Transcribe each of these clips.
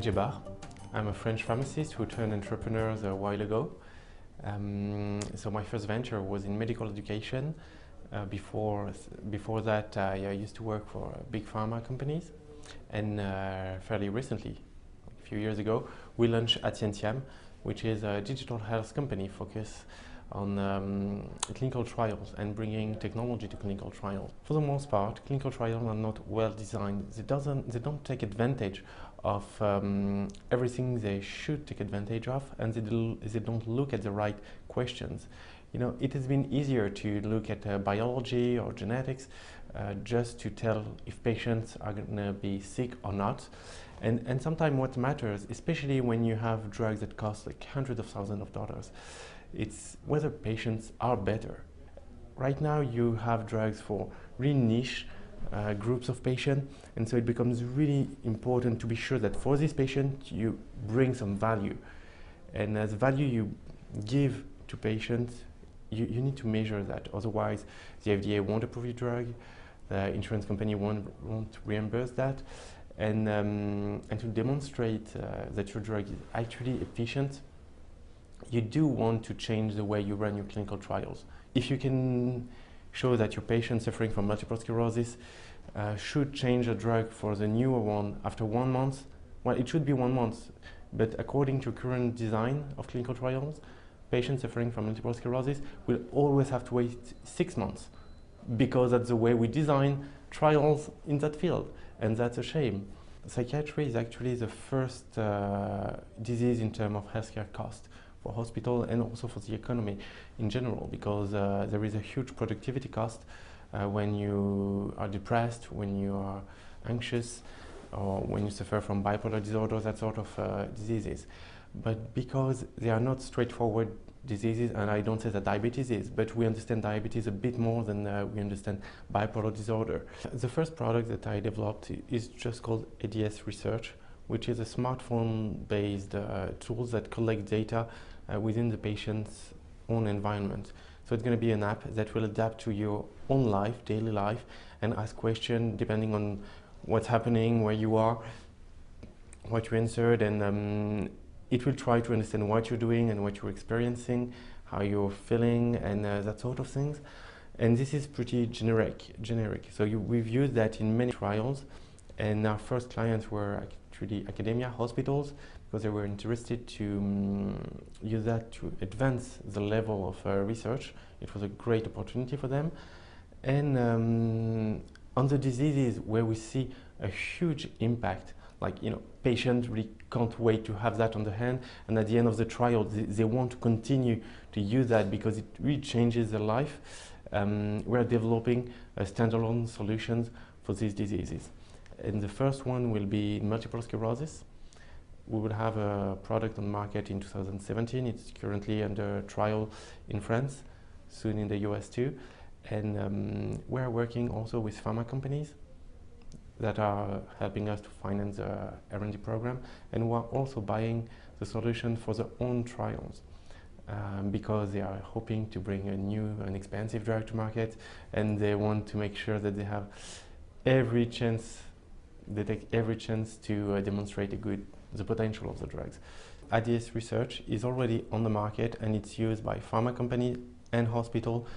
Medjebar. I'm a French pharmacist who turned entrepreneur a while ago. So my first venture was in medical education. Before that, I used to work for big pharma companies. And fairly recently, a few years ago, we launched at Scientiam, which is a digital health company focused on clinical trials and bringing technology to clinical trials. For the most part, clinical trials are not well designed. They don't take advantage of everything they should take advantage of, and they don't look at the right questions. You know, it has been easier to look at biology or genetics just to tell if patients are going to be sick or not. And sometimes what matters, especially when you have drugs that cost like hundreds of thousands of dollars, it's whether patients are better. Right now you have drugs for really niche groups of patients, and so it becomes really important to be sure that for this patient you bring some value. And as value you give to patients, you need to measure that. Otherwise the FDA won't approve your drug, the insurance company won't reimburse that. And to demonstrate that your drug is actually efficient, you do want to change the way you run your clinical trials. If you can show that your patient suffering from multiple sclerosis should change a drug for the newer one after 1 month, well, it should be 1 month. But according to current design of clinical trials, patients suffering from multiple sclerosis will always have to wait 6 months, because that's the way we design trials in that field, and that's a shame. Psychiatry is actually the first disease in terms of healthcare cost for hospital and also for the economy in general, because there is a huge productivity cost when you are depressed, when you are anxious, or when you suffer from bipolar disorder, that sort of diseases. But because they are not straightforward diseases, and I don't say that diabetes is, but we understand diabetes a bit more than we understand bipolar disorder. The first product that I developed is just called ADS Research, which is a smartphone-based tool that collects data within the patient's own environment. So it's going to be an app that will adapt to your own life, daily life, and ask questions depending on what's happening, where you are, what you answered, and it will try to understand what you're doing and what you're experiencing, how you're feeling, and that sort of things. And this is pretty generic. So we've used that in many trials, and our first clients were actually academia hospitals, because they were interested to use that to advance the level of research. It was a great opportunity for them. And on the diseases where we see a huge impact, like, you know, patients really can't wait to have that on the hand, and at the end of the trial they want to continue to use that because it really changes their life. We're developing standalone solutions for these diseases. And the first one will be multiple sclerosis. We will have a product on the market in 2017. It's currently under trial in France, soon in the US too. And we're working also with pharma companies that are helping us to finance the R&D program, and we're also buying the solution for their own trials because they are hoping to bring a new and expensive drug to market, and they want to make sure that they have every chance, they take every chance to demonstrate the potential of the drugs. ADS Research is already on the market, and it's used by pharma companies and hospitals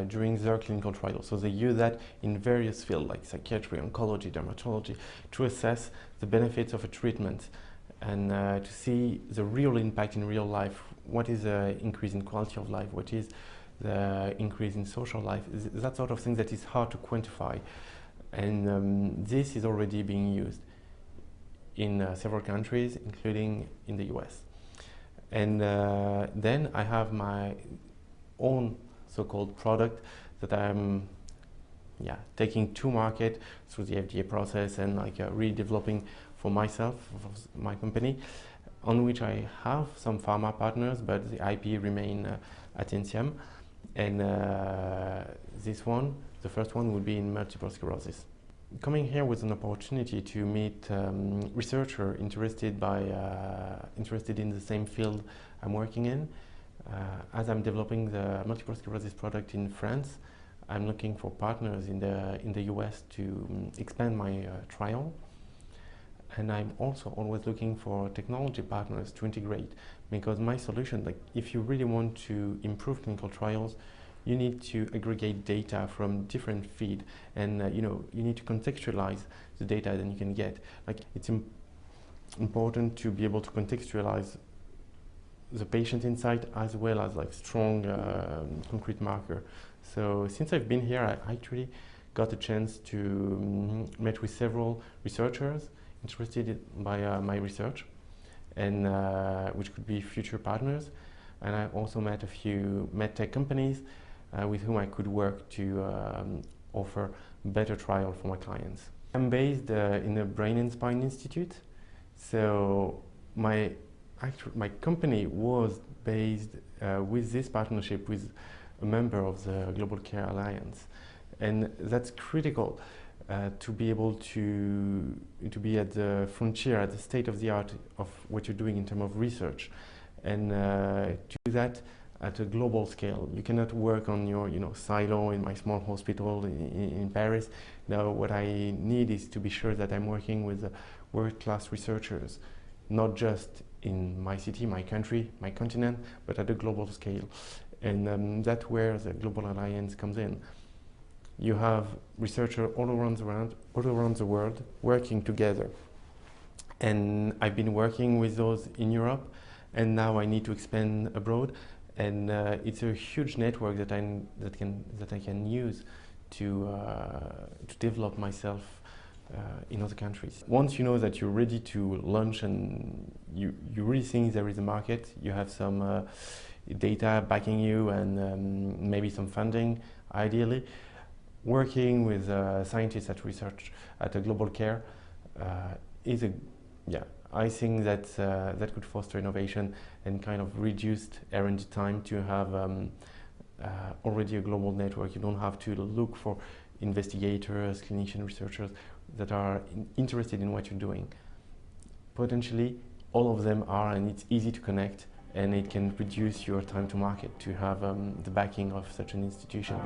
during their clinical trials. So they use that in various fields like psychiatry, oncology, dermatology, to assess the benefits of a treatment and to see the real impact in real life. What is the increase in quality of life? What is the increase in social life? That sort of thing that is hard to quantify. And this is already being used in several countries, including in the US. And then I have my own so-called product that I'm taking to market through the FDA process and really developing for myself, for my company, on which I have some pharma partners, but the IP remain at Scientiam. And this one, the first one, will be in multiple sclerosis. Coming here was an opportunity to meet researchers interested in the same field I'm working in. As I'm developing the multiple sclerosis product in France, I'm looking for partners in the US to expand my trial. And I'm also always looking for technology partners to integrate, because my solution, like if you really want to improve clinical trials, you need to aggregate data from different feed, and you need to contextualize the data that you can get. Like it's important to be able to contextualize the patient insight as well as like strong concrete marker. So since I've been here, I actually got a chance to meet with several researchers interested by my research, and which could be future partners. And I also met a few medtech companies with whom I could work to offer better trial for my clients. I'm based in the Brain and Spine Institute, so my company was based with this partnership with a member of the Global Care Alliance, and that's critical to be able to be at the frontier, at the state of the art of what you're doing in terms of research, and to do that at a global scale. You cannot work on your silo in my small hospital in Paris. Now what I need is to be sure that I'm working with world-class researchers, not just in my city, my country, my continent, but at a global scale. And that's where the Global Alliance comes in. You have researchers all around the world working together. And I've been working with those in Europe, and now I need to expand abroad. And it's a huge network that I can use to develop myself in other countries. Once you know that you're ready to launch and you really think there is a market, you have some data backing you, and maybe some funding, ideally, working with scientists at research at a global care is I think that that could foster innovation and kind of reduced R&D time to have already a global network. You don't have to look for investigators, clinician researchers that are interested in what you're doing. Potentially, all of them are, and it's easy to connect, and it can reduce your time to market to have the backing of such an institution.